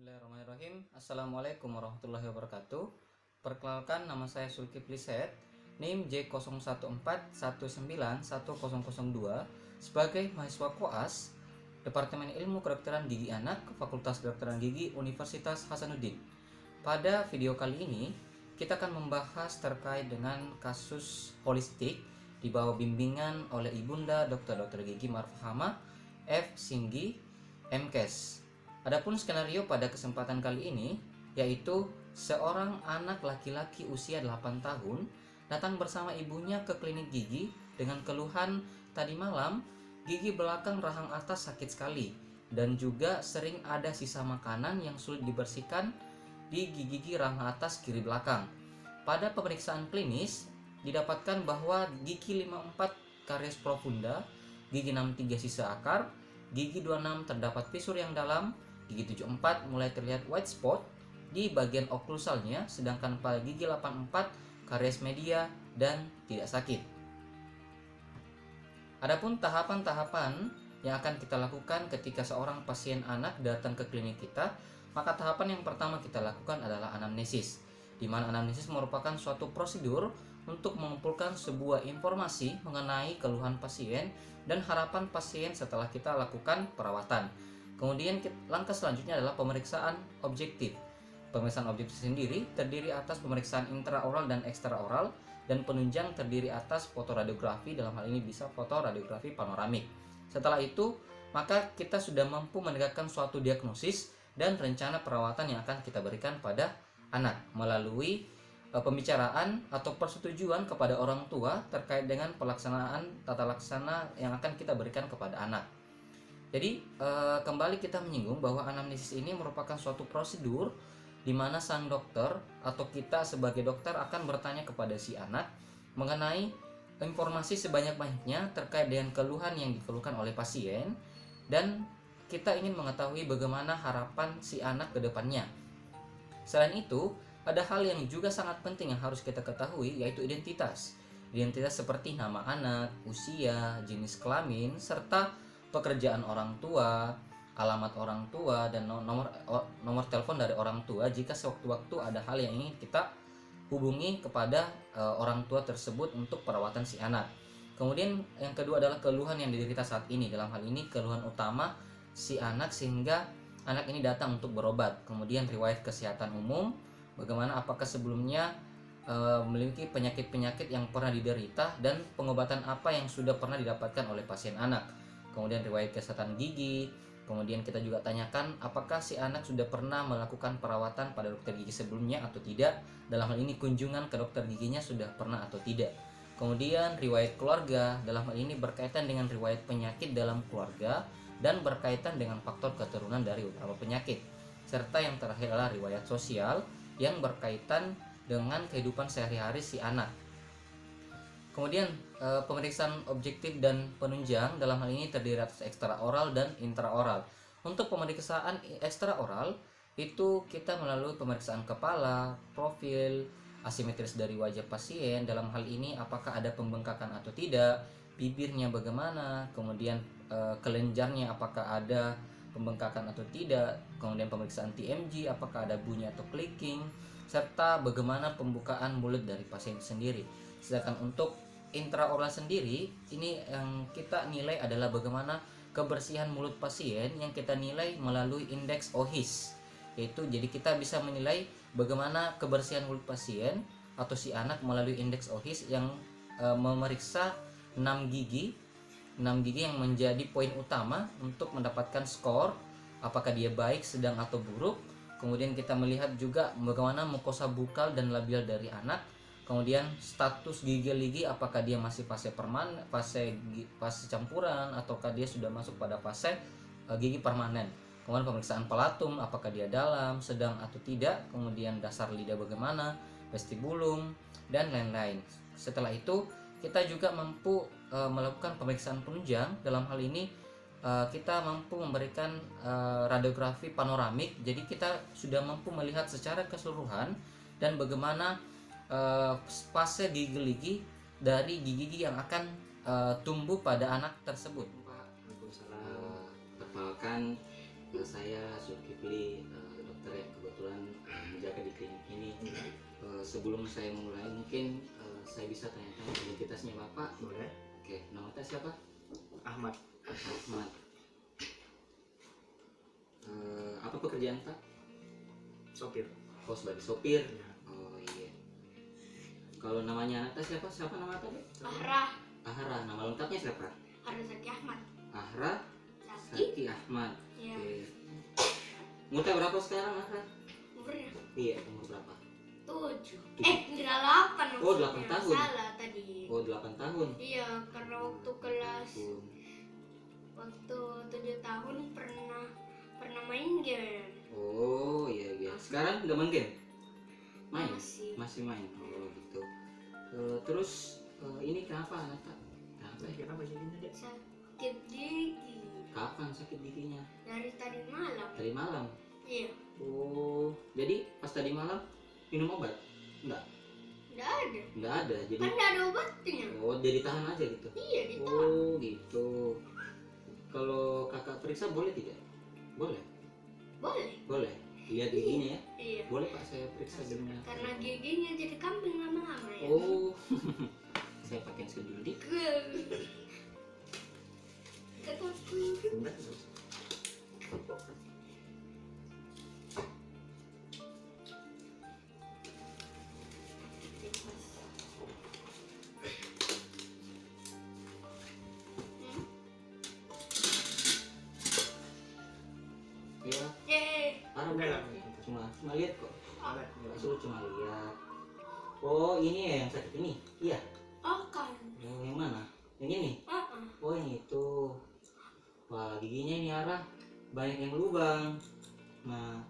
Bismillahirrahmanirrahim. Assalamualaikum warahmatullahi wabarakatuh. Perkenalkan, nama saya Zulkifli Said, NIM J0141910002, sebagai mahasiswa koas Departemen Ilmu Kedokteran Gigi Anak, Fakultas Kedokteran Gigi Universitas Hasanuddin. Pada video kali ini, kita akan membahas terkait dengan kasus holistik di bawah bimbingan oleh Ibunda Dr. Gigi Marfahama F. Singgi, MKes. Adapun skenario pada kesempatan kali ini yaitu seorang anak laki-laki usia 8 tahun datang bersama ibunya ke klinik gigi dengan keluhan tadi malam gigi belakang rahang atas sakit sekali dan juga sering ada sisa makanan yang sulit dibersihkan di gigi rahang atas kiri belakang. Pada pemeriksaan klinis didapatkan bahwa gigi 54 karies profunda, gigi 63 sisa akar, gigi 26 terdapat fisur yang dalam, gigi 74 mulai terlihat white spot di bagian oklusalnya, sedangkan pada gigi 84 karies media dan tidak sakit. Adapun tahapan-tahapan yang akan kita lakukan ketika seorang pasien anak datang ke klinik kita, maka tahapan yang pertama kita lakukan adalah anamnesis, di mana anamnesis merupakan suatu prosedur untuk mengumpulkan sebuah informasi mengenai keluhan pasien dan harapan pasien setelah kita lakukan perawatan. Kemudian langkah selanjutnya adalah pemeriksaan objektif. Pemeriksaan objektif sendiri terdiri atas pemeriksaan intraoral dan ekstraoral, dan penunjang terdiri atas fotoradiografi, dalam hal ini bisa fotoradiografi panoramik. Setelah itu, maka kita sudah mampu menegakkan suatu diagnosis dan rencana perawatan yang akan kita berikan pada anak melalui pembicaraan atau persetujuan kepada orang tua terkait dengan pelaksanaan tata laksana yang akan kita berikan kepada anak. Jadi kembali kita menyinggung bahwa anamnesis ini merupakan suatu prosedur di mana sang dokter atau kita sebagai dokter akan bertanya kepada si anak mengenai informasi sebanyak-banyaknya terkait dengan keluhan yang dikeluhkan oleh pasien, dan kita ingin mengetahui bagaimana harapan si anak ke depannya. Selain itu, ada hal yang juga sangat penting yang harus kita ketahui, yaitu identitas. Identitas seperti nama anak, usia, jenis kelamin, serta pekerjaan orang tua, alamat orang tua, dan nomor telepon dari orang tua jika sewaktu-waktu ada hal yang ingin kita hubungi kepada orang tua tersebut untuk perawatan si anak. Kemudian yang kedua adalah keluhan yang diderita saat ini, dalam hal ini keluhan utama si anak sehingga anak ini datang untuk berobat. Kemudian riwayat kesehatan umum, bagaimana apakah sebelumnya memiliki penyakit-penyakit yang pernah diderita dan pengobatan apa yang sudah pernah didapatkan oleh pasien anak. Kemudian riwayat kesehatan gigi. Kemudian kita juga tanyakan apakah si anak sudah pernah melakukan perawatan pada dokter gigi sebelumnya atau tidak. Dalam hal ini kunjungan ke dokter giginya sudah pernah atau tidak. Kemudian riwayat keluarga, dalam hal ini berkaitan dengan riwayat penyakit dalam keluarga dan berkaitan dengan faktor keturunan dari beberapa penyakit. Serta yang terakhir adalah riwayat sosial yang berkaitan dengan kehidupan sehari-hari si anak. Kemudian pemeriksaan objektif dan penunjang, dalam hal ini terdiri atas ekstraoral dan intraoral. Untuk pemeriksaan ekstraoral itu kita melalui pemeriksaan kepala, profil, asimetris dari wajah pasien, dalam hal ini apakah ada pembengkakan atau tidak, bibirnya bagaimana, kemudian kelenjarnya apakah ada pembengkakan atau tidak, kemudian pemeriksaan TMG apakah ada bunyi atau clicking, serta bagaimana pembukaan mulut dari pasien sendiri. Sedangkan untuk intraoral sendiri, ini yang kita nilai adalah bagaimana kebersihan mulut pasien yang kita nilai melalui indeks OHIS. Yaitu jadi kita bisa menilai bagaimana kebersihan mulut pasien atau si anak melalui indeks OHIS yang memeriksa 6 gigi yang menjadi poin utama untuk mendapatkan skor apakah dia baik, sedang atau buruk. Kemudian kita melihat juga bagaimana mukosa bukal dan labial dari anak. Kemudian status gigi apakah dia masih fase permanen, fase campuran, ataukah dia sudah masuk pada fase gigi permanen. Kemudian pemeriksaan palatum apakah dia dalam, sedang atau tidak. Kemudian dasar lidah bagaimana, vestibulum, dan lain-lain. Setelah itu kita juga mampu melakukan pemeriksaan penunjang. Dalam hal ini kita mampu memberikan radiografi panoramik. Jadi kita sudah mampu melihat secara keseluruhan dan bagaimana fase gigi dari gigi yang akan tumbuh pada anak tersebut. Waalaikumsalam. Perkenalkan, saya Zulkifli, dokter dokter yang kebetulan menjaga di klinik ini. Sebelum saya mulai mungkin saya bisa tanya-tanya identitasnya Bapak. Boleh. Oke, nama Bapak siapa? Ahmad. Ahmad. Apa pekerjaan Pak? Sopir. Oh, sebagai sopir. Ya. Oh iya. Kalau namanya anak siapa? Siapa nama tadi? Ahra. Ahra. Nama lengkapnya siapa? Ahra Zaki Ahmad. Ahra Zaki. Zaki Ahmad. Iya. Oke. Umurnya berapa sekarang Ahra? Umurnya Iya, umur berapa? 7. Enggak 8. Oh, 8 tahun. Salah tadi. Oh, 8 tahun. Iya, karena waktu kelas Tahun. waktu 7 tahun pernah main game. Oh, iya iya. Sekarang udah main game? Main? Masih. Main. Oh, gitu. Terus ini kenapa anak Kak? Kenapa ya? Kenapa jadinya Dek? Sakit gigi Kapan sakit giginya? dari tadi malam. Tadi malam. Iya. Oh, jadi pas tadi malam minum obat? Enggak. Enggak ada. Enggak ada. Jadi Kan enggak ada obatnya. oh, jadi tahan aja gitu. Iya, ditahan. Oh, gitu. Kalau Kakak periksa boleh tidak? Boleh. Boleh. Boleh. Lihat giginya ya. Iya. Boleh Pak saya periksa giginya. Karena giginya jadi kambing lama-lama ya. Oh. Saya pakai dulu dik. Enggak. Ya, Enggak, enggak. enggak. Cuma lihat kok. Enggak. Suruh cuma lihat. Oh, ini ya yang sakit ini. Iya. Oh kan. Oh, yang mana? Yang ini. Oh, yang itu. Wah, giginya ini arah banyak yang lubang. Nah,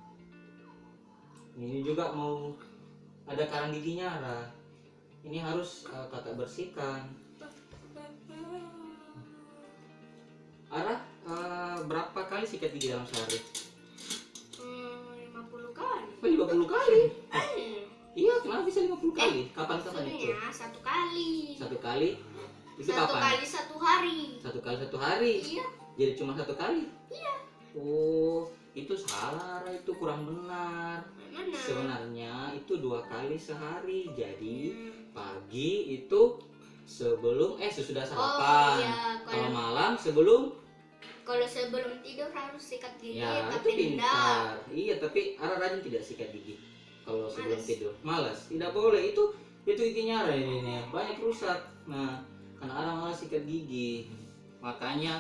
ini juga mau ada karang giginya arah. Ini harus kakak bersihkan. Arah berapa kali sikat gigi dalam sehari? 50 kali. Oh, 50 kali. Iya. Iya, kenapa bisa 50 kali? Kapan-kapan itu? Maksudnya satu kali. Satu kali? Itu Satu kapan? kali 1 hari. Satu kali 1 hari? Iya. Jadi cuma 1 kali? Iya. Oh, itu salah, Ra. Itu kurang benar. Mana? Sebenarnya itu 2 kali sehari. Jadi Hmm. pagi itu sebelum sesudah Oh sarapan. iya, Kalau malam sebelum kalau sebelum tidur harus sikat gigi, ya itu tapi tidak. pintar. Iya, tapi Ara rajin tidak sikat gigi kalau sebelum Malas. tidur. Malas. Tidak boleh. Itu giginya Ara ini banyak rusak. Nah, karena Ara malas sikat gigi. Makanya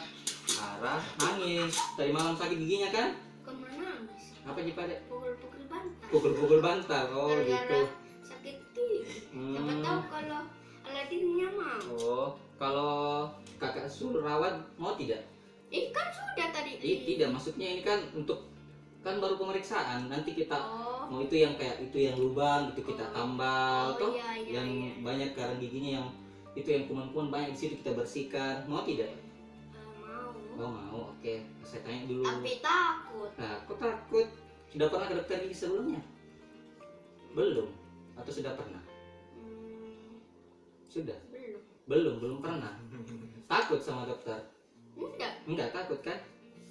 Ara nangis. Tadi malam sakit giginya kan? Kemana nangis? Apa sih Pak Dek? Pukul-pukul bantal. Pukul-pukul bantal. Oh, Gara-gara gitu. sakit gigi. Siapa Hmm. tahu kalau Aladinnya mau. Oh, kalau kakak suruh rawat mau tidak? Kan sudah tadi. Tidak, maksudnya ini kan untuk kan baru pemeriksaan. Nanti kita Oh. mau itu yang kayak itu yang lubang itu kita tambal Oh, toh, iya, iya, yang iya. banyak karang giginya yang itu yang kuman-kuman banyak di situ kita bersihkan. Mau tidak? Mau. Oh mau, oke. Saya tanya dulu. Tapi takut. Nah, kok takut? Sudah pernah ke dokter gigi sebelumnya? Belum? Atau sudah pernah? Sudah? Belum. Belum pernah. Takut sama dokter? Enggak. Enggak takut kan?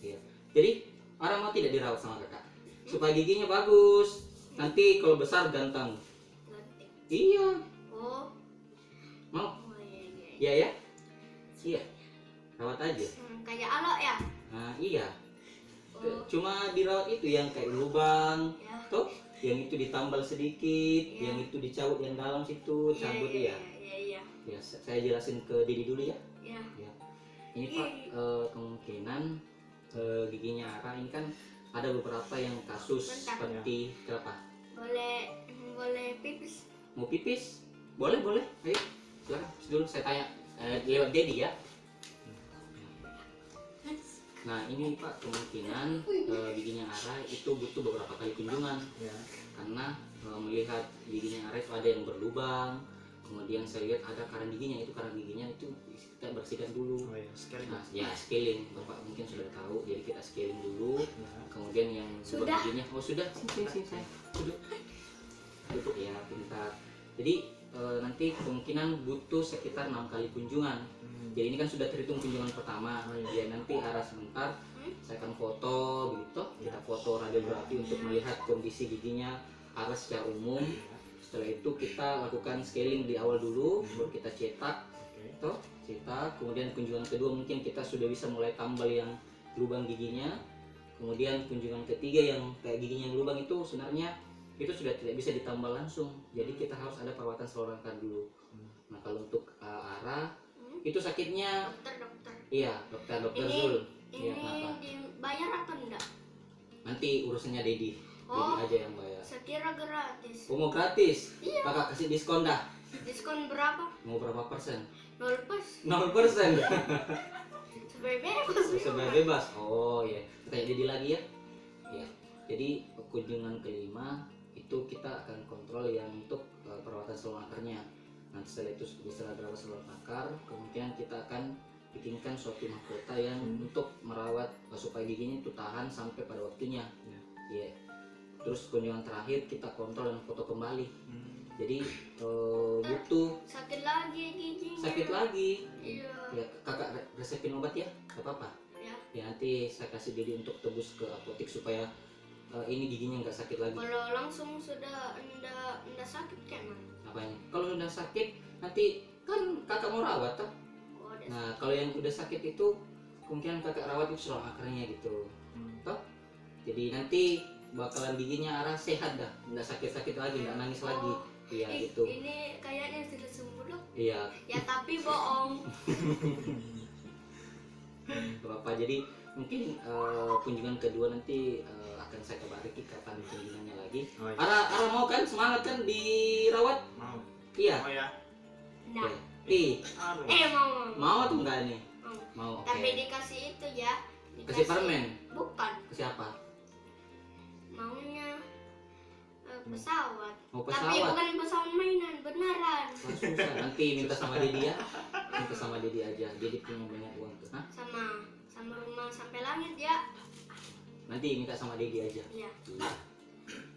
Iya. Jadi orang mau tidak dirawat sama kakak supaya giginya bagus. Nanti kalau besar ganteng. Nanti. Iya. Oh. Mau? Oh iya iya. Iya ya? Iya. Rawat aja. Kayak alok ya. Nah iya. Oh. Cuma dirawat itu yang kayak lubang, Ya. tuh, yang itu ditambal sedikit, Iya. yang itu dicabut yang dalam situ, cabut Iya. ya. Iya. Ya, saya jelasin ke Didi dulu ya. Iya. Ini Pak, kemungkinan giginya Ara ini kan ada beberapa yang kasus Bentar. seperti berapa? Boleh pipis. Mau pipis? Boleh, boleh. Ayo, silakan. Dulu saya tanya lewat Dedi ya. Nah ini Pak, kemungkinan giginya Ara itu butuh beberapa kali kunjungan Ya. karena melihat giginya Ara itu ada yang berlubang, kemudian saya lihat ada karang giginya, itu karang giginya itu kita bersihkan dulu. Oh iya, sekali. Nah ya scaling, Bapak mungkin sudah tahu, jadi kita scaling dulu, Ya. kemudian yang lubang Sudah. giginya, oh sudah, sini saya duduk, duduk ya pintar. Jadi nanti kemungkinan butuh sekitar 6 kali kunjungan. Jadi ini kan sudah terhitung kunjungan pertama. Oh, iya. Ya nanti arah sebentar saya akan foto begitu, kita foto radiografi untuk melihat kondisi giginya arah secara umum. Setelah itu kita lakukan scaling di awal dulu, baru kita cetak, toh cetak. Kemudian kunjungan kedua mungkin kita sudah bisa mulai tambal yang lubang giginya. Kemudian kunjungan ketiga yang kayak giginya yang lubang itu sebenarnya itu sudah tidak bisa ditambal langsung, jadi kita harus ada perawatan saluran rangka dulu. Nah kalau untuk arah itu sakitnya, Dokter. iya dokter Ini Zul. Iya, ini kenapa? dibayar atau enggak? Nanti urusannya Dedi, Dedi Oh. aja yang bayar. Saya kira gratis. Mau gratis? Iya. Kakak kasih diskon dah. Diskon berapa? Mau berapa persen? 0%. 0%. Sebagai bebas. Sebenarnya bebas. Oh iya, tanya Dedi lagi ya. Ya. Jadi kunjungan kelima itu kita akan kontrol yang untuk perawatan saluran akarnya. Nanti setelah itu setelah perawatan saluran akar, kemungkinan kita akan bikinkan suatu mahkota yang untuk merawat supaya giginya itu tahan sampai pada waktunya. Iya. Terus kunjungan terakhir kita kontrol dan foto kembali. Jadi butuh Sakit lagi giginya. sakit lagi. Iya. Ya kakak resepin obat ya, nggak apa-apa. Ya. Ya nanti saya kasih Dedi untuk tebus ke apotek supaya ini giginya nggak sakit lagi. Kalau langsung sudah enggak sakit kayak mana? Apanya? Kalau udah sakit nanti kan kakak mau rawat toh. Oh, ada Nah kalau yang udah sakit itu kemungkinan kakak rawat itu saluran akarnya gitu, toh. Jadi nanti bakalan giginya arah sehat dah, nggak sakit-sakit lagi, nggak nangis lagi. Iya gitu. Ini kayaknya sudah sembuh dok. Iya. Ya tapi bohong. Gak apa-apa. Jadi mungkin kunjungan kedua nanti akan saya kabari kapan kunjungannya lagi. Oh, iya. Ara mau kan, semangat kan dirawat? Mau. Iya. Mau ya? Nah. Ih, Anu. mau atau enggak nih? Mau. Mau. Oke. Tapi dikasih itu ya. Kasih permen. Bukan. Kasih apa? Maunya pesawat. Mau Tapi pesawat. bukan pesawat mainan, beneran. Wah, susah. Nanti minta sama Dedi ya. Minta sama Dedi aja. Dedi punya banyak uang tuh. Hah? Sama rumah sampai langit ya. Nanti minta sama Dedi aja. Iya.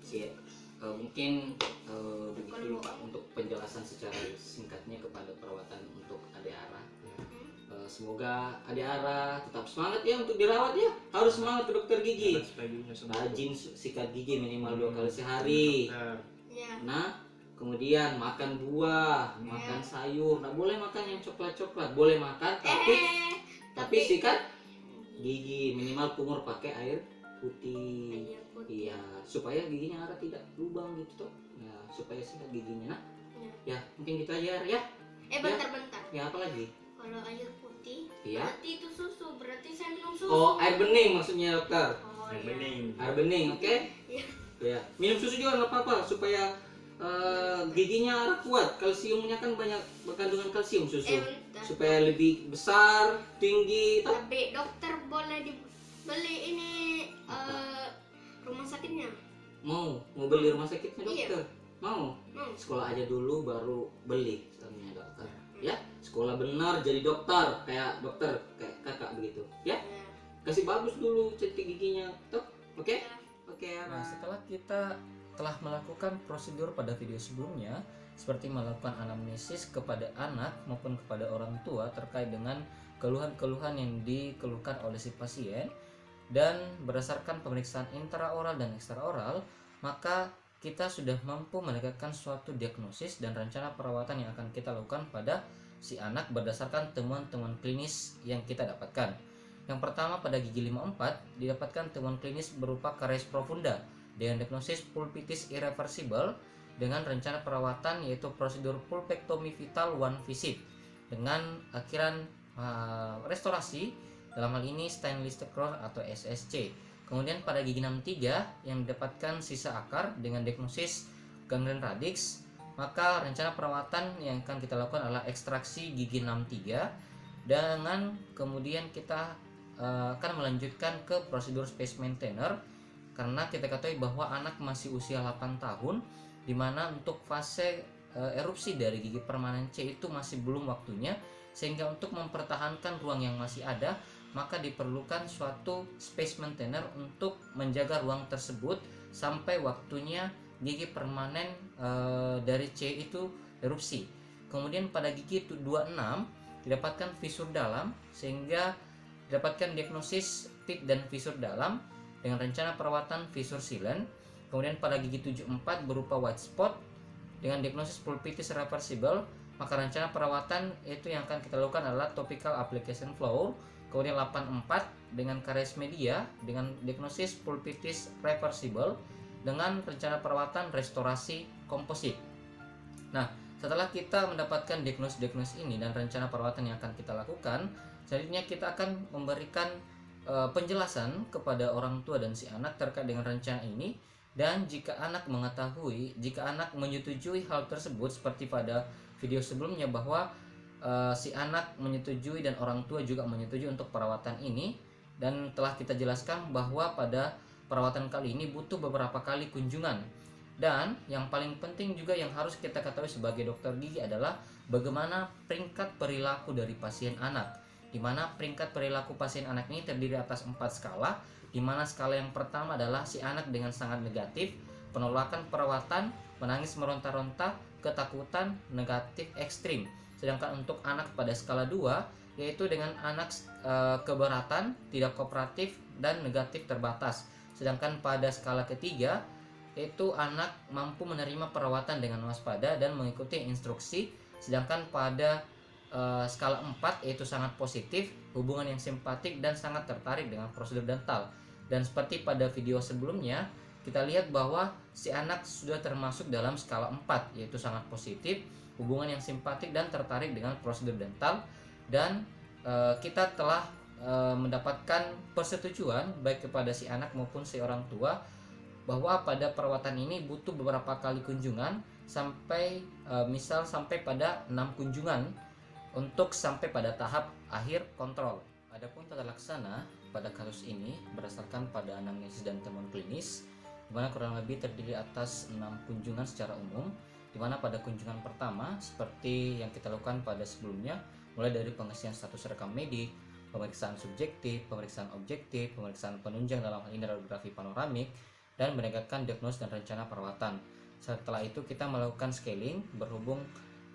Siap. Mungkin begitu Pak untuk penjelasan secara singkatnya kepada perawatan untuk adik Ara. Semoga adik Ara tetap semangat ya untuk dirawat ya. Harus semangat ke dokter gigi. Rajin sikat gigi minimal 2 kali sehari. Iya. Nah, kemudian makan buah, makan sayur. Nggak boleh makan yang coklat-coklat. Boleh makan tapi sikat gigi, minimal kumur pakai air putih. Air putih. Iya, supaya giginya Ara tidak lubang gitu toh. Ya, supaya sikat giginya. Nah, ya mungkin gitu aja ya. Bentar. Ya apa lagi? Kalau air putih, Iya. berarti itu susu. Berarti saya minum susu. Oh, air bening maksudnya dokter. Oh, Yang iya. bening. Air bening, oke? Iya. Ya, minum susu juga nggak apa-apa supaya giginya Ara kuat. Kalsiumnya kan banyak kandungan kalsium susu. Bentar. Supaya lebih besar, tinggi, toh. Tapi dokter boleh dibeli ini rumah sakitnya. Mau beli rumah sakitnya Iya. dokter? Mau? Mau. Sekolah aja dulu baru beli namanya dokter. Ya, sekolah benar jadi dokter kayak kakak begitu. Ya, Ya. kasih bagus dulu cetik giginya, toh. Oke? Oke. Nah, setelah kita telah melakukan prosedur pada video sebelumnya, seperti melakukan anamnesis kepada anak maupun kepada orang tua terkait dengan keluhan-keluhan yang dikeluhkan oleh si pasien, dan berdasarkan pemeriksaan intraoral dan ekstraoral, maka kita sudah mampu menegakkan suatu diagnosis dan rencana perawatan yang akan kita lakukan pada si anak berdasarkan temuan-temuan klinis yang kita dapatkan. Yang pertama, pada gigi 54 didapatkan temuan klinis berupa karies profunda dengan diagnosis pulpitis irreversible dengan rencana perawatan yaitu prosedur pulpectomy vital one visit dengan akhiran restorasi, dalam hal ini stainless steel atau SSC. Kemudian pada gigi 63 yang didapatkan sisa akar dengan diagnosis gangren radix, maka rencana perawatan yang akan kita lakukan adalah ekstraksi gigi 63 dengan kemudian kita akan melanjutkan ke prosedur space maintainer karena kita ketahui bahwa anak masih usia 8 tahun, di mana untuk fase erupsi dari gigi permanen C itu masih belum waktunya, sehingga untuk mempertahankan ruang yang masih ada maka diperlukan suatu space maintainer untuk menjaga ruang tersebut sampai waktunya gigi permanen dari C itu erupsi. Kemudian pada gigi 26 didapatkan fisur dalam sehingga didapatkan diagnosis pit dan visur dalam dengan rencana perawatan visur silen. Kemudian pada gigi 74 berupa white spot dengan diagnosis pulpitis reversible, maka rencana perawatan itu yang akan kita lakukan adalah topical application flour. Kemudian 84 dengan karies media dengan diagnosis pulpitis reversible dengan rencana perawatan restorasi komposit. Nah, setelah kita mendapatkan diagnosis ini dan rencana perawatan yang akan kita lakukan, selanjutnya kita akan memberikan penjelasan kepada orang tua dan si anak terkait dengan rencana ini. Dan jika anak menyetujui hal tersebut, seperti pada video sebelumnya bahwa si anak menyetujui dan orang tua juga menyetujui untuk perawatan ini, dan telah kita jelaskan bahwa pada perawatan kali ini butuh beberapa kali kunjungan. Dan yang paling penting juga yang harus kita ketahui sebagai dokter gigi adalah bagaimana peringkat perilaku dari pasien anak, di mana peringkat perilaku pasien anak ini terdiri atas 4 skala, di mana skala yang pertama adalah si anak dengan sangat negatif, penolakan perawatan, menangis meronta-ronta, ketakutan, negatif ekstrim. Sedangkan untuk anak pada skala 2 yaitu dengan anak keberatan, tidak kooperatif, dan negatif terbatas. Sedangkan pada skala ketiga yaitu anak mampu menerima perawatan dengan waspada dan mengikuti instruksi. Sedangkan pada skala 4 yaitu sangat positif, hubungan yang simpatik, dan sangat tertarik dengan prosedur dental. Dan seperti pada video sebelumnya, kita lihat bahwa si anak sudah termasuk dalam skala 4 yaitu sangat positif, hubungan yang simpatik, dan tertarik dengan prosedur dental. Dan kita telah mendapatkan persetujuan baik kepada si anak maupun si orang tua bahwa pada perawatan ini butuh beberapa kali kunjungan sampai sampai pada 6 kunjungan untuk sampai pada tahap akhir kontrol. Adapun tata laksana pada kasus ini berdasarkan pada anamnesis dan temuan klinis, di mana kurang lebih terdiri atas 6 kunjungan secara umum, di mana pada kunjungan pertama seperti yang kita lakukan pada sebelumnya, mulai dari pengisian status rekam medik, pemeriksaan subjektif, pemeriksaan objektif, pemeriksaan penunjang dalam hal ini radiografi panoramik, dan menegakkan diagnosis dan rencana perawatan. Setelah itu kita melakukan scaling berhubung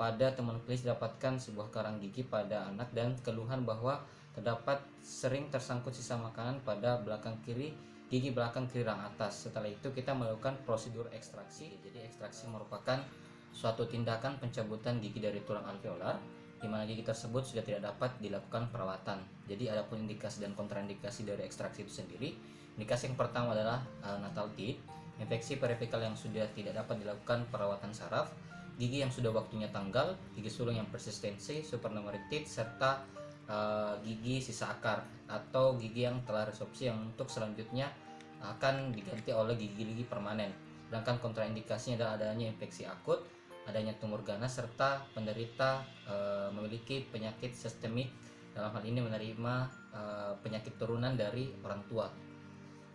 pada temuan klinis didapatkan sebuah karang gigi pada anak dan keluhan bahwa terdapat sering tersangkut sisa makanan pada belakang kiri, gigi belakang kiri rang atas. Setelah itu kita melakukan prosedur ekstraksi. Jadi ekstraksi merupakan suatu tindakan pencabutan gigi dari tulang alveolar, di mana gigi tersebut sudah tidak dapat dilakukan perawatan. Jadi adapun indikasi dan kontraindikasi dari ekstraksi itu sendiri. Indikasi yang pertama adalah natal teeth, infeksi perifikal yang sudah tidak dapat dilakukan perawatan saraf, gigi yang sudah waktunya tanggal, gigi sulung yang persistensi, supernumeric teeth, serta gigi sisa akar atau gigi yang telah resorpsi yang untuk selanjutnya akan diganti oleh gigi-gigi permanen. Sedangkan kontraindikasinya adalah adanya infeksi akut, adanya tumor ganas, serta penderita memiliki penyakit sistemik, dalam hal ini menerima penyakit turunan dari orang tua.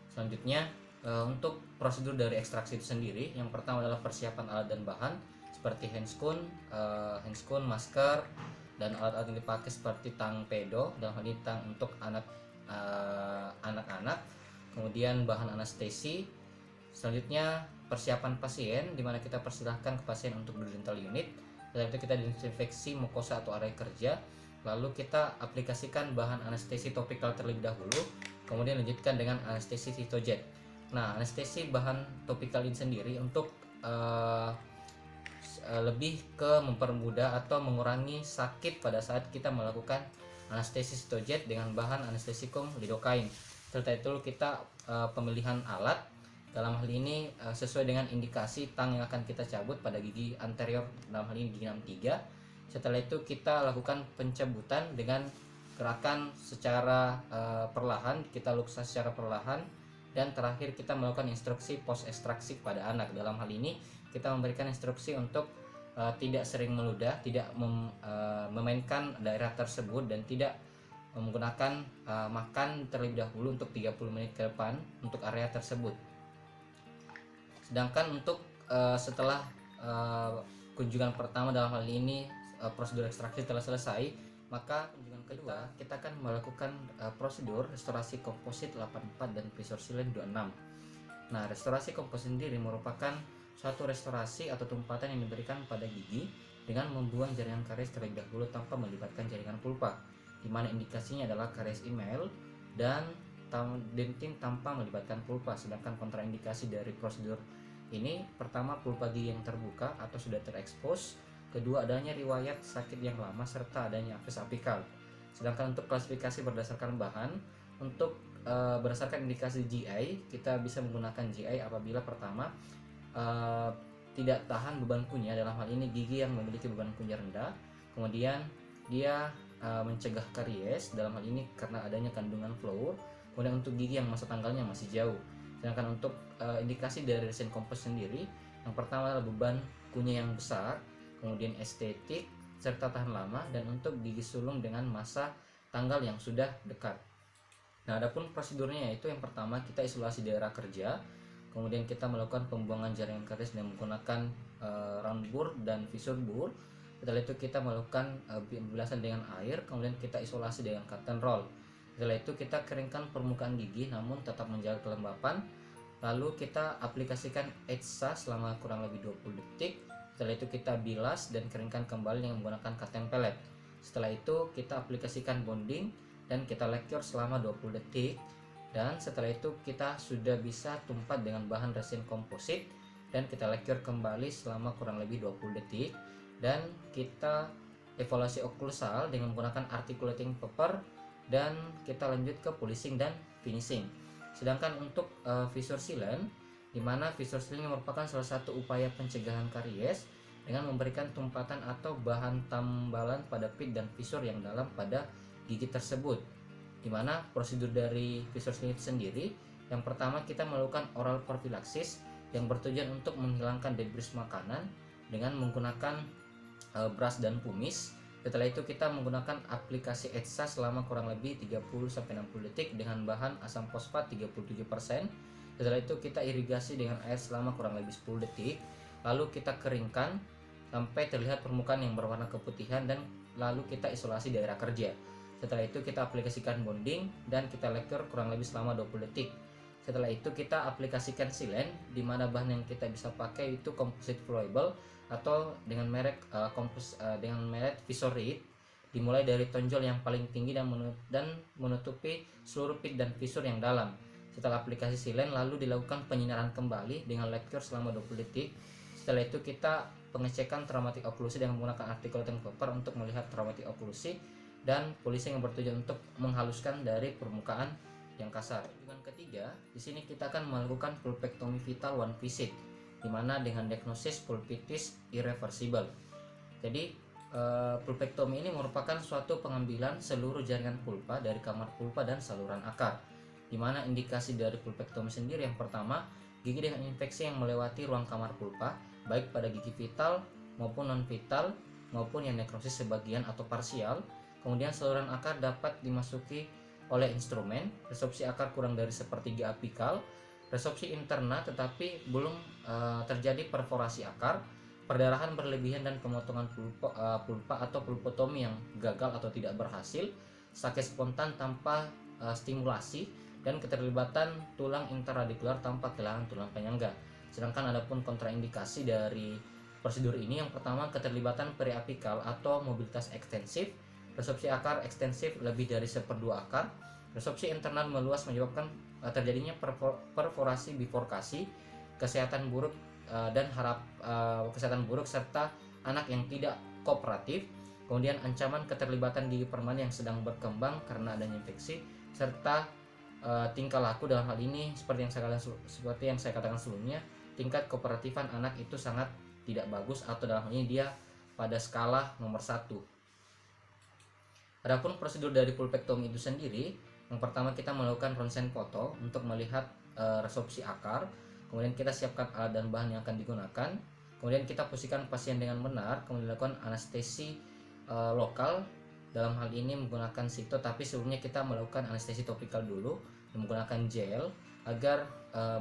Selanjutnya untuk prosedur dari ekstraksi itu sendiri, yang pertama adalah persiapan alat dan bahan seperti handscoon, masker, dan alat-alat yang dipakai seperti tang pedo, dalam hal ini tang untuk anak-anak, kemudian bahan anestesi. Selanjutnya persiapan pasien, di mana kita persilahkan ke pasien untuk duduk dental unit. Setelah itu kita disinfeksi mukosa atau area kerja, lalu kita aplikasikan bahan anestesi topikal terlebih dahulu, kemudian lanjutkan dengan anestesi Cytojet. Nah, anestesi bahan topikal ini sendiri untuk lebih ke mempermudah atau mengurangi sakit pada saat kita melakukan anestesi Cytojet dengan bahan anestesikum lidocaine. Setelah itu kita pemilihan alat, dalam hal ini sesuai dengan indikasi tang yang akan kita cabut pada gigi anterior, dalam hal ini gigi 63. Setelah itu kita lakukan pencabutan dengan gerakan secara perlahan, kita luksa secara perlahan, dan terakhir kita melakukan instruksi post ekstraksi pada anak. Dalam hal ini kita memberikan instruksi untuk tidak sering meludah, tidak memainkan daerah tersebut, dan tidak menggunakan makan terlebih dahulu untuk 30 menit ke depan untuk area tersebut. Sedangkan untuk setelah kunjungan pertama, dalam hal ini prosedur ekstraksi telah selesai, maka kunjungan kedua kita akan melakukan prosedur restorasi komposit 84 dan visor silen 26. Nah, restorasi komposit sendiri merupakan suatu restorasi atau tumpatan yang diberikan pada gigi dengan membuang jaringan karies terlebih dahulu tanpa melibatkan jaringan pulpa, di mana indikasinya adalah karies email dan dentin tanpa melibatkan pulpa. Sedangkan kontraindikasi dari prosedur ini, pertama pulpa gigi yang terbuka atau sudah terekspos, kedua adanya riwayat sakit yang lama, serta adanya apes apikal. Sedangkan untuk klasifikasi berdasarkan bahan, untuk berdasarkan indikasi GI, kita bisa menggunakan GI apabila pertama tidak tahan beban kunyah, dalam hal ini gigi yang memiliki beban kunyah rendah, kemudian dia mencegah karies, dalam hal ini karena adanya kandungan fluor, kemudian untuk gigi yang masa tanggalnya masih jauh. Sedangkan untuk indikasi dari resin kompos sendiri, yang pertama adalah beban kunyah yang besar, kemudian estetik serta tahan lama, dan untuk gigi sulung dengan masa tanggal yang sudah dekat. Nah, adapun prosedurnya yaitu yang pertama kita isolasi daerah kerja, kemudian kita melakukan pembuangan jaringan karies dengan menggunakan round bur dan visor bur. Setelah itu kita melakukan pembilasan dengan air, kemudian kita isolasi dengan cotton roll. Setelah itu kita keringkan permukaan gigi namun tetap menjaga kelembapan. Lalu kita aplikasikan ETSA selama kurang lebih 20 detik. Setelah itu kita bilas dan keringkan kembali dengan menggunakan cotton pellet. Setelah itu kita aplikasikan bonding dan kita lecure selama 20 detik. Dan setelah itu kita sudah bisa tumpat dengan bahan resin komposit dan kita lecure kembali selama kurang lebih 20 detik. Dan kita evaluasi oklusal dengan menggunakan articulating paper, dan kita lanjut ke polishing dan finishing. Sedangkan untuk visor sealant, di mana visor sealant merupakan salah satu upaya pencegahan karies dengan memberikan tumpatan atau bahan tambalan pada pit dan visor yang dalam pada gigi tersebut. Di mana prosedur dari visor sealant itu sendiri, yang pertama kita melakukan oral prophylaxis yang bertujuan untuk menghilangkan debris makanan dengan menggunakan brush dan pumice. Setelah itu kita menggunakan aplikasi ETSA selama kurang lebih 30-60 detik dengan bahan asam fosfat 37%. Setelah itu kita irigasi dengan air selama kurang lebih 10 detik. Lalu kita keringkan sampai terlihat permukaan yang berwarna keputihan, dan lalu kita isolasi daerah kerja. Setelah itu kita aplikasikan bonding dan kita lecure kurang lebih selama 20 detik. Setelah itu kita aplikasikan sealant, di mana bahan yang kita bisa pakai itu composite flowable atau dengan merek dengan merek Visorit, dimulai dari tonjol yang paling tinggi dan menutupi seluruh pit dan visor yang dalam. Setelah aplikasi sealant, lalu dilakukan penyinaran kembali dengan lecture selama 20 detik. Setelah itu kita pengecekan traumatic occlusi dengan menggunakan articulating paper untuk melihat traumatic occlusi, dan polishing yang bertujuan untuk menghaluskan dari permukaan yang kasar. Dengan ketiga, di sini kita akan melakukan pulpectomy vital one visit, dimana dengan diagnosis pulpitis irreversible. Jadi pulpectomy ini merupakan suatu pengambilan seluruh jaringan pulpa dari kamar pulpa dan saluran akar. Dimana indikasi dari pulpectomy sendiri, yang pertama gigi dengan infeksi yang melewati ruang kamar pulpa, baik pada gigi vital maupun non vital maupun yang nekrosis sebagian atau parsial. Kemudian saluran akar dapat dimasuki oleh instrumen, resopsi akar kurang dari sepertiga apikal, resopsi interna tetapi belum terjadi perforasi akar, perdarahan berlebihan dan pemotongan pulpa atau pulpotomi yang gagal atau tidak berhasil, sakit spontan tanpa stimulasi, dan keterlibatan tulang interradikular tanpa kehilangan tulang penyangga. Sedangkan adapun kontraindikasi dari prosedur ini, yang pertama keterlibatan periapikal atau mobilitas ekstensif, resopsi akar ekstensif lebih dari 1/2 akar, resopsi internal meluas menyebabkan terjadinya perforasi bifurkasi, kesehatan buruk kesehatan buruk serta anak yang tidak kooperatif, kemudian ancaman keterlibatan gigi permanen yang sedang berkembang karena adanya infeksi, serta tingkah laku. Dalam hal ini seperti yang saya katakan sebelumnya, tingkat kooperatifan anak itu sangat tidak bagus, atau dalam hal ini dia pada skala nomor 1. Adapun prosedur dari pulpectomy itu sendiri, yang pertama kita melakukan ronsen foto untuk melihat resopsi akar, kemudian kita siapkan alat dan bahan yang akan digunakan, kemudian kita posisikan pasien dengan benar, kemudian dilakukan anestesi lokal, dalam hal ini menggunakan sito, tapi sebelumnya kita melakukan anestesi topikal dulu menggunakan gel agar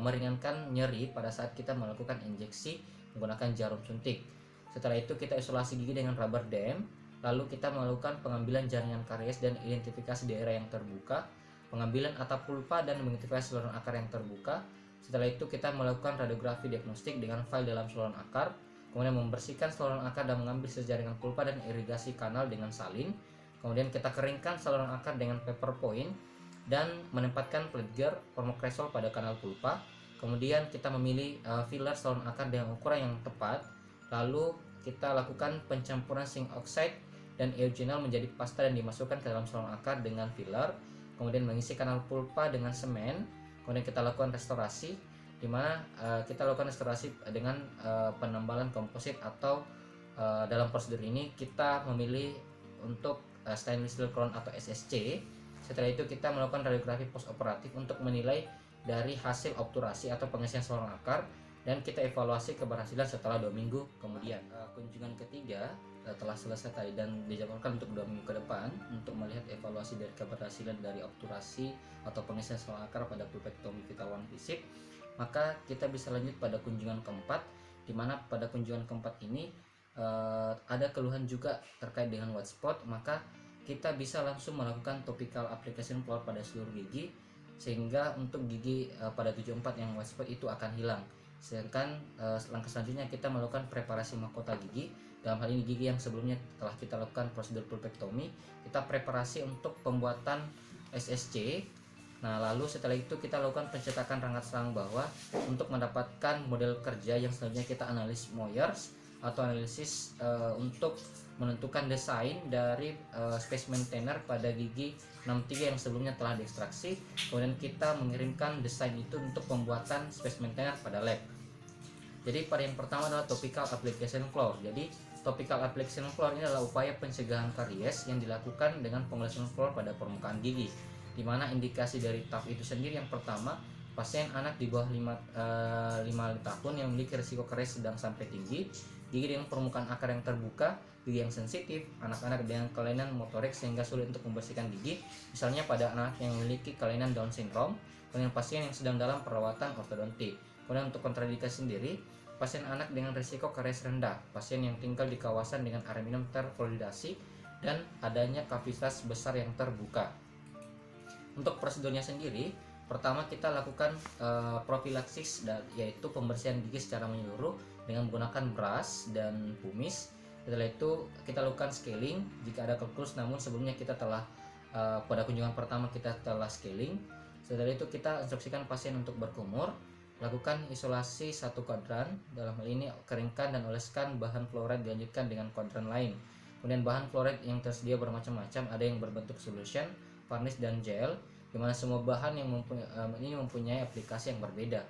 meringankan nyeri pada saat kita melakukan injeksi menggunakan jarum suntik. Setelah itu kita isolasi gigi dengan rubber dam, lalu kita melakukan pengambilan jaringan karies dan identifikasi daerah yang terbuka, pengambilan atap pulpa dan mengidentifikasi saluran akar yang terbuka. Setelah itu kita melakukan radiografi diagnostik dengan file dalam saluran akar, kemudian membersihkan saluran akar dan mengambil jaringan pulpa dan irigasi kanal dengan salin. Kemudian kita keringkan saluran akar dengan paper point dan menempatkan Pledger Formocresol pada kanal pulpa. Kemudian kita memilih filler saluran akar dengan ukuran yang tepat. Lalu kita lakukan pencampuran zinc oxide dan eugenol menjadi pasta dan dimasukkan ke dalam saluran akar dengan filler. Kemudian mengisi kanal pulpa dengan semen. Kemudian kita lakukan restorasi, di mana kita lakukan restorasi dengan penembalan komposit atau dalam prosedur ini kita memilih untuk stainless steel crown atau SSC. Setelah itu kita melakukan radiografi post operatif untuk menilai dari hasil obturasi atau pengisian saluran akar, dan kita evaluasi keberhasilan setelah 2 minggu kemudian. Kunjungan ketiga telah selesai tadi dan dijadwalkan untuk 2 minggu ke depan untuk melihat evaluasi dari keberhasilan dari obturasi atau pengisian saluran akar pada pulpectomy Vital One Visip. Maka kita bisa lanjut pada kunjungan keempat, di mana pada kunjungan keempat ini ada keluhan juga terkait dengan white spot. Maka kita bisa langsung melakukan topical application floor pada seluruh gigi, sehingga untuk gigi pada 74 yang white spot itu akan hilang. Sedangkan langkah selanjutnya kita melakukan preparasi mahkota gigi. Dalam hal ini gigi yang sebelumnya telah kita lakukan prosedur pulpectomy, kita preparasi untuk pembuatan SSC. Nah, lalu setelah itu kita lakukan pencetakan rangka serang bawah untuk mendapatkan model kerja yang selanjutnya kita analisis Moyers atau analisis untuk menentukan desain dari spesimen tenor pada gigi 63 yang sebelumnya telah diekstraksi. Kemudian kita mengirimkan desain itu untuk pembuatan spesimen tenor pada lab. Jadi pada yang pertama adalah topical application floor. Jadi topical application floor ini adalah upaya pencegahan karies yang dilakukan dengan pengolahan floor pada permukaan gigi, di mana indikasi dari TAF itu sendiri yang pertama, pasien anak di bawah 5 tahun yang memiliki risiko karies sedang sampai tinggi, gigi dengan permukaan akar yang terbuka, gigi yang sensitif, anak-anak dengan kelainan motorik sehingga sulit untuk membersihkan gigi, misalnya pada anak yang memiliki kelainan Down syndrome, kemudian pasien yang sedang dalam perawatan ortodontik. Kemudian untuk kontraindikasi sendiri, pasien anak dengan risiko karies rendah, pasien yang tinggal di kawasan dengan area minum terfluoridasi, dan adanya kavitas besar yang terbuka. Untuk prosedurnya sendiri, pertama kita lakukan profilaksis, yaitu pembersihan gigi secara menyeluruh dengan menggunakan brush dan pumice. Setelah itu kita lakukan scaling jika ada kalkulus, namun sebelumnya kita telah pada kunjungan pertama kita telah scaling. Setelah itu kita instruksikan pasien untuk berkumur, lakukan isolasi satu kuadran, dalam hal ini keringkan dan oleskan bahan fluoride, dilanjutkan dengan kuadran lain. Kemudian bahan fluoride yang tersedia bermacam-macam, ada yang berbentuk solution, varnish, dan gel, dimana semua bahan yang mempunyai aplikasi yang berbeda.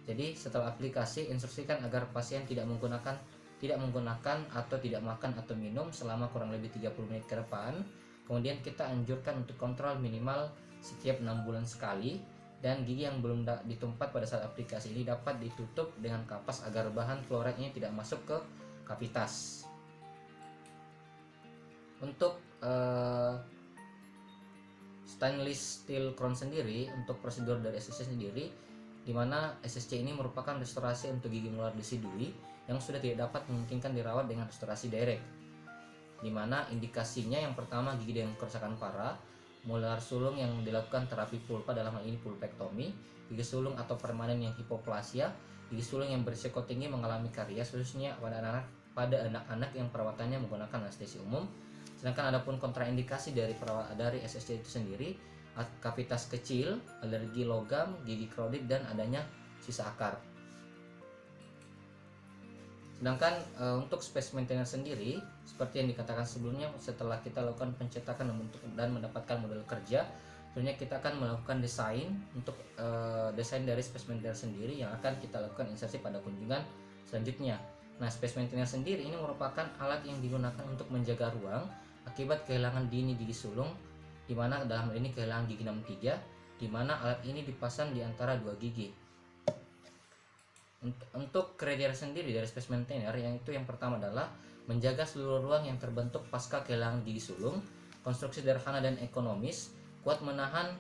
Jadi setelah aplikasi, instruksikan agar pasien tidak menggunakan atau tidak makan atau minum selama kurang lebih 30 menit ke depan. Kemudian kita anjurkan untuk kontrol minimal setiap 6 bulan sekali, dan gigi yang belum ditumpat pada saat aplikasi ini dapat ditutup dengan kapas agar bahan fluoride ini tidak masuk ke kavitas. Untuk stainless steel crown sendiri, untuk prosedur dari SSC sendiri, di mana SSC ini merupakan restorasi untuk gigi molar decidui yang sudah tidak dapat memungkinkan dirawat dengan restorasi direct, di mana indikasinya yang pertama gigi dengan kerusakan parah, molar sulung yang dilakukan terapi pulpa, dalam hal ini pulpectomy, gigi sulung atau permanen yang hipoplasia, gigi sulung yang berisiko tinggi mengalami karies khususnya pada anak-anak yang perawatannya menggunakan anestesi umum. Sedangkan adapun kontraindikasi dari SSC itu sendiri, kavitas kecil, alergi logam, gigi krodit, dan adanya sisa akar. Sedangkan untuk spesimen tenor sendiri, seperti yang dikatakan sebelumnya, setelah kita lakukan pencetakan dan mendapatkan model kerja, sebenarnya kita akan melakukan desain untuk desain dari spesimen tenor sendiri yang akan kita lakukan insersi pada kunjungan selanjutnya. Nah, spesimen tenor sendiri ini merupakan alat yang digunakan untuk menjaga ruang akibat kehilangan dini gigi sulung, di mana dalam hal ini kehilangan gigi 63, di mana alat ini dipasang di antara dua gigi. Untuk kriteria sendiri dari spesimen tenor, yang itu yang pertama adalah menjaga seluruh ruang yang terbentuk pasca kehilangan gigi sulung, konstruksi sederhana dan ekonomis, kuat menahan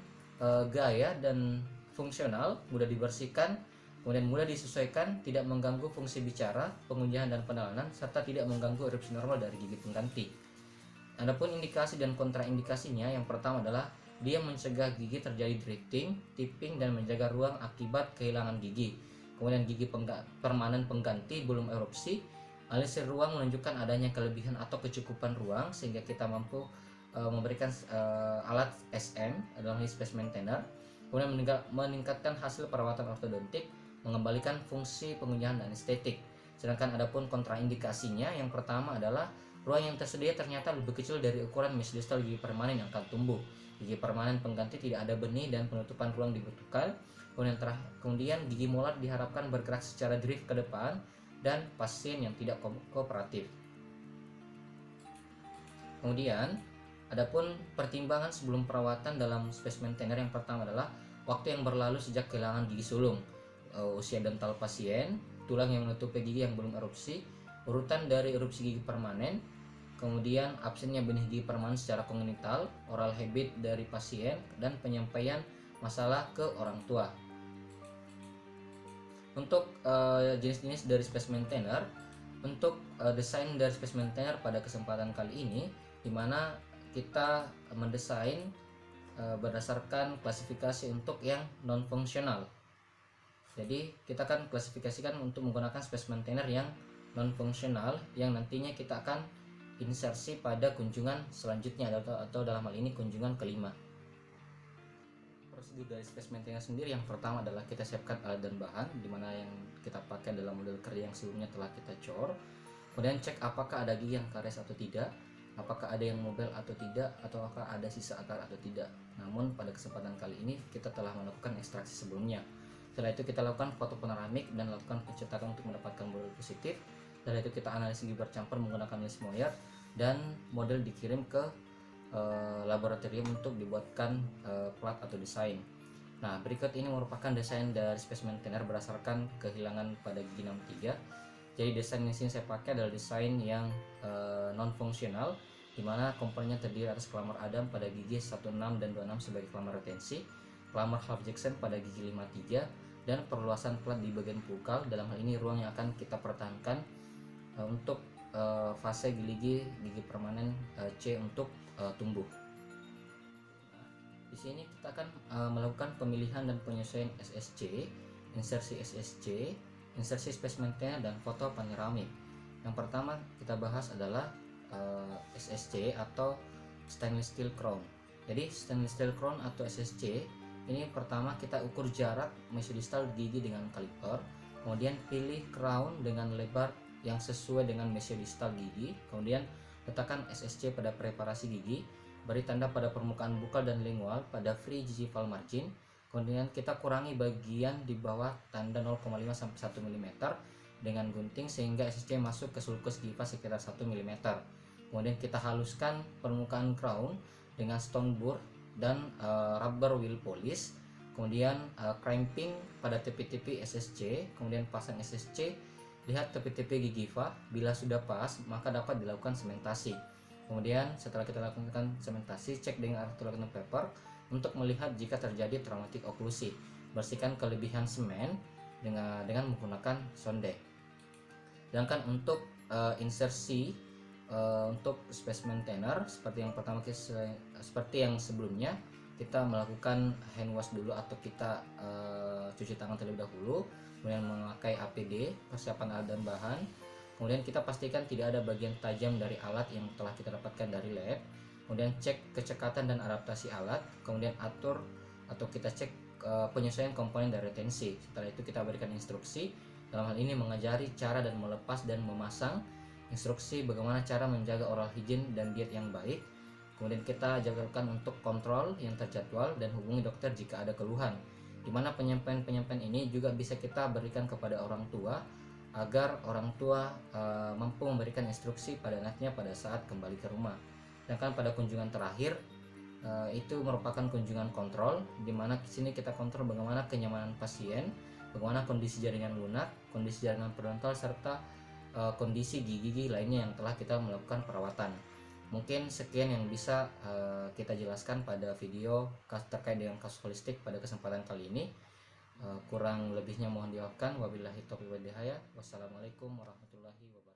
gaya dan fungsional, mudah dibersihkan, kemudian mudah disesuaikan, tidak mengganggu fungsi bicara, pengunjahan dan penalanan, serta tidak mengganggu erupsi normal dari gigi pengganti. Adapun indikasi dan kontraindikasinya, yang pertama adalah dia mencegah gigi terjadi drifting, tipping, dan menjaga ruang akibat kehilangan gigi. Kemudian gigi permanen pengganti belum erupsi, analisis ruang menunjukkan adanya kelebihan atau kecukupan ruang sehingga kita mampu memberikan alat SM dalam hal specimen thinner, kemudian meningkatkan hasil perawatan ortodontik, mengembalikan fungsi pengunjahan dan estetik. Sedangkan adapun kontraindikasinya, yang pertama adalah ruang yang tersedia ternyata lebih kecil dari ukuran mesiodistal gigi permanen yang akan tumbuh. Gigi permanen pengganti tidak ada benih dan penutupan ruang dibutuhkan. Kemudian gigi molar diharapkan bergerak secara drift ke depan dan pasien yang tidak kooperatif. Kemudian adapun pertimbangan sebelum perawatan dalam spesimen thinner, yang pertama adalah waktu yang berlalu sejak kehilangan gigi sulung, usia dental pasien, tulang yang menutupi gigi yang belum erupsi, urutan dari erupsi gigi permanen, kemudian absennya benih gigi permanen secara kongenital, oral habit dari pasien, dan penyampaian masalah ke orang tua. Untuk jenis-jenis dari spesimen thinner, untuk desain dari spesimen thinner pada kesempatan kali ini, di mana kita mendesain berdasarkan klasifikasi untuk yang non fungsional. Jadi kita akan klasifikasikan untuk menggunakan spesimen thinner yang non fungsional, yang nantinya kita akan insersi pada kunjungan selanjutnya atau dalam hal ini kunjungan kelima. Prosedur dari spesimen thinner sendiri, yang pertama adalah kita siapkan alat dan bahan, dimana yang kita pakai dalam model kerja yang sebelumnya telah kita cor. Kemudian cek apakah ada gigi yang karies atau tidak, apakah ada yang mobile atau tidak, atau apakah ada sisa akar atau tidak. Namun pada kesempatan kali ini kita telah melakukan ekstraksi sebelumnya. Setelah itu kita lakukan foto panoramik dan lakukan pencetakan untuk mendapatkan model positif. Setelah itu kita analisis gigi bercampur menggunakan lens Moyer, dan model dikirim ke laboratorium untuk dibuatkan plat atau desain. Nah, berikut ini merupakan desain dari spesimen thinner berdasarkan kehilangan pada gigi 63. Jadi desain yang sini saya pakai adalah desain yang non fungsional, di mana komponennya terdiri atas kelamar Adam pada gigi 16 dan 26 sebagai kelamar retensi, kelamar Half Jackson pada gigi 53, dan perluasan plat di bagian pulkal. Dalam hal ini ruang yang akan kita pertahankan untuk fase gigi permanen C untuk tumbuh. Di sini kita akan melakukan pemilihan dan penyesuaian SSC, insersi SSC, insersi spesimen thinner, dan foto panoramik. Yang pertama kita bahas adalah SSC atau stainless steel crown. Jadi stainless steel crown atau SSC ini pertama kita ukur jarak mesiodistal gigi dengan kaliper, kemudian pilih crown dengan lebar yang sesuai dengan mesiodistal gigi, kemudian letakkan SSC pada preparasi gigi, beri tanda pada permukaan bukal dan lingual pada free gingival margin, kemudian kita kurangi bagian di bawah tanda 0,5 sampai 1 mm dengan gunting sehingga SSC masuk ke sulcus gingiva sekitar 1 mm. Kemudian kita haluskan permukaan crown dengan stone burr dan rubber wheel polish, kemudian crimping pada tepi-tepi SSC, kemudian pasang SSC, lihat tepi-tepi gingiva, bila sudah pas maka dapat dilakukan sementasi. Kemudian setelah kita lakukan sementasi, cek dengan arthrotomy paper untuk melihat jika terjadi traumatic oklusi. Bersihkan kelebihan semen dengan menggunakan sonde. Sedangkan untuk insersi untuk spesimen thinner, seperti yang pertama seperti yang sebelumnya, kita melakukan hand wash dulu atau kita cuci tangan terlebih dahulu, kemudian memakai APD, persiapan alat dan bahan. Kemudian kita pastikan tidak ada bagian tajam dari alat yang telah kita dapatkan dari lab. Kemudian cek kecekatan dan adaptasi alat, kemudian atur atau kita cek penyesuaian komponen dari retensi. Setelah itu kita berikan instruksi, dalam hal ini mengajari cara dan melepas dan memasang, instruksi bagaimana cara menjaga oral hygiene dan diet yang baik. Kemudian kita jadwalkan untuk kontrol yang terjadwal dan hubungi dokter jika ada keluhan. Di mana penyampaian ini juga bisa kita berikan kepada orang tua agar orang tua mampu memberikan instruksi pada anaknya pada saat kembali ke rumah. Sedangkan pada kunjungan terakhir itu merupakan kunjungan kontrol, di mana di sini kita kontrol bagaimana kenyamanan pasien, bagaimana kondisi jaringan lunak, kondisi jaringan periodontal, serta kondisi gigi lainnya yang telah kita melakukan perawatan. Mungkin sekian yang bisa kita jelaskan pada video terkait dengan kasus holistik pada kesempatan kali ini. Kurang lebihnya mohon dimaafkan. Wabillahi taufiq wal hidayah. Wassalamualaikum warahmatullahi wabarakatuh.